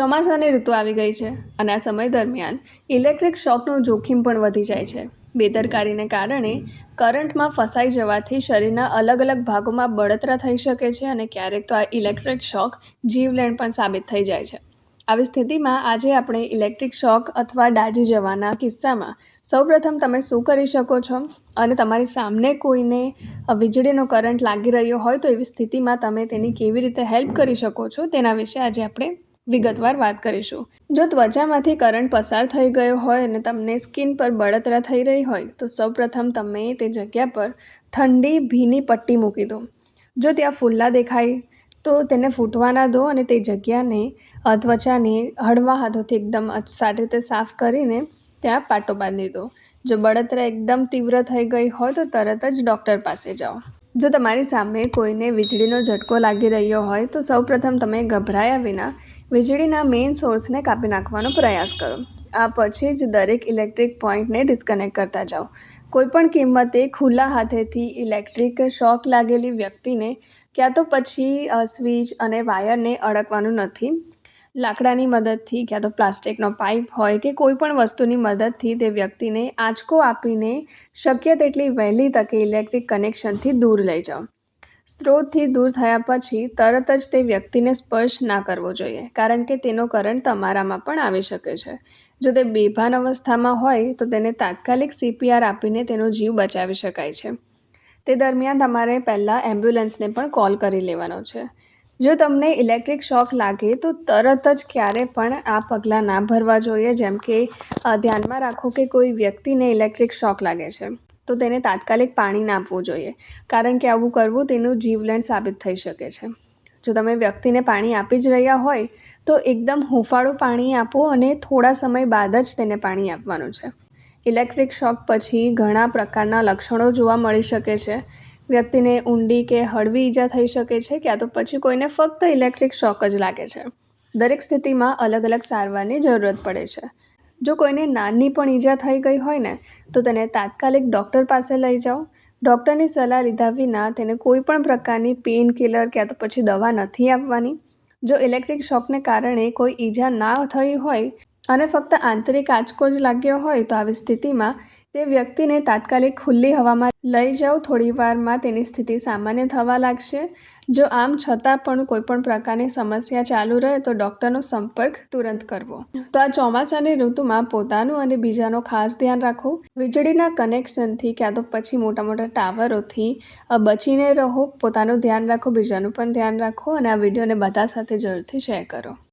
ચોમાસાની ઋતુ આવી ગઈ છે અને આ સમય દરમિયાન ઇલેક્ટ્રિક શોકનું જોખમ પણ વધી જાય છે. બેદરકારીને કારણે કરંટમાં ફસાઈ જવાથી શરીરના અલગ અલગ ભાગોમાં બળતરા થઈ શકે છે અને ક્યારેક તો આ ઇલેક્ટ્રિક શોક જીવલેણ પણ સાબિત થઈ જાય છે. આવી સ્થિતિમાં આજે આપણે ઇલેક્ટ્રિક શોક અથવા દાઝી જવાના કિસ્સામાં સૌપ્રથમ તમે શું કરી શકો છો અને તમારી સામે કોઈને વીજળીનો કરંટ લાગી રહ્યો હોય તો એવી સ્થિતિમાં તમે તેની કેવી રીતે હેલ્પ કરી શકો છો તેના વિશે આજે આપણે વિગતવાર વાત કરીશું. જો ત્વચામાંથી કરંટ પસાર થઈ ગયો હોય અને તમને સ્કિન પર બળતરા થઈ રહી હોય તો સૌપ્રથમ તમે તે જગ્યા પર ઠંડી ભીની પટ્ટી મૂકી દો. જો ત્યાં ફૂલ્લા દેખાય તો તેને ફૂટવા ના દો અને તે જગ્યાને ત્વચાને હળવા હાથોથી એકદમ સારી રીતે સાફ કરીને ત્યાં પાટો બાંધી દો. જો બળતરા એકદમ તીવ્ર થઈ ગઈ હોય તો તરત જ ડૉક્ટર પાસે જાઓ. જો તમારી સામે કોઈને વીજળીનો ઝટકો લાગી રહ્યો હોય તો સૌપ્રથમ તમે ગભરાયા વિના વીજળીના મેઇન સોર્સને કાપી નાખવાનો પ્રયાસ કરો. આ પછી જ દરેક ઇલેક્ટ્રિક પોઈન્ટને ડિસ્કનેક્ટ કરતા જાઓ. કોઈપણ કિંમતે ખુલ્લા હાથેથી ઇલેક્ટ્રિક શોક લાગેલી વ્યક્તિને ક્યાં તો પછી સ્વિચ અને વાયરને અડકવાનું નથી. લાકડાની મદદથી ક્યાં તો પ્લાસ્ટિકનો પાઇપ હોય કે કોઈ પણ વસ્તુની મદદથી તે વ્યક્તિને આંચકો આપીને શક્ય તેટલી વહેલી તકે ઇલેક્ટ્રિક કનેક્શનથી દૂર લઈ જાઓ. સ્ત્રોતથી દૂર થયા પછી તરત જ તે વ્યક્તિને સ્પર્શ ના કરવો જોઈએ, કારણ કે તેનો કરંટ તમારામાં પણ આવી શકે છે. જો તે બેભાન અવસ્થામાં હોય તો તેને તાત્કાલિક CPR આપીને તેનો જીવ બચાવી શકાય છે. તે દરમિયાન તમારે પહેલાં એમ્બ્યુલન્સને પણ કોલ કરી લેવાનો છે. જો તમને ઇલેક્ટ્રિક શોક લાગે તો તરત જ ક્યારે પણ આ પગલાં ના ભરવા જોઈએ. જેમ કે ધ્યાનમાં રાખો કે કોઈ વ્યક્તિને ઇલેક્ટ્રિક શોક લાગે છે તો તેને તાત્કાલિક પાણી ના આપવું જોઈએ, કારણ કે આવું કરવું તેનું જીવલેણ સાબિત થઈ શકે છે. જો તમે વ્યક્તિને પાણી આપી જ રહ્યા હોય તો એકદમ હૂંફાળું પાણી આપો અને થોડા સમય બાદ જ તેને પાણી આપવાનું છે. ઇલેક્ટ્રિક શોક પછી ઘણા પ્રકારના લક્ષણો જોવા મળી શકે છે. વ્યક્તિને ઊંડી કે હળવી ઈજા થઈ શકે છે, ક્યાં તો પછી કોઈને ફક્ત ઇલેક્ટ્રિક શોક જ લાગે છે. દરેક સ્થિતિમાં અલગ અલગ સારવારની જરૂરત પડે છે. જો કોઈને નાની પણ ઈજા થઈ ગઈ હોય ને તો તેને તાત્કાલિક ડૉક્ટર પાસે લઈ જાઓ. ડૉક્ટરની સલાહ લીધા વિના તેને કોઈ પણ પ્રકારની પેઇન કિલર ક્યાં તો પછી દવા નથી આપવાની. જો ઇલેક્ટ્રિક શોકને કારણે કોઈ ઈજા ના થઈ હોય અને ફક્ત આંતરિક આંચકો જ લાગ્યો હોય તો આવી સ્થિતિમાં તે વ્યક્તિને તાત્કાલિક ખુલ્લી હવામાં લઈ જાઓ. થોડી વારમાં તેની સ્થિતિ સામાન્ય થવા લાગશે. જો આમ છતાં પણ કોઈપણ પ્રકારની સમસ્યા ચાલુ રહે તો ડૉક્ટરનો સંપર્ક તુરંત કરવો. તો આ ચોમાસાની ઋતુમાં પોતાનું અને બીજાનો ખાસ ધ્યાન રાખો. વીજળીના કનેક્શનથી ક્યાં તો પછી મોટા મોટા ટાવરોથી બચીને રહો. પોતાનું ધ્યાન રાખો, બીજાનું પણ ધ્યાન રાખો અને આ વિડીયોને બધા સાથે જરૂરથી શેર કરો.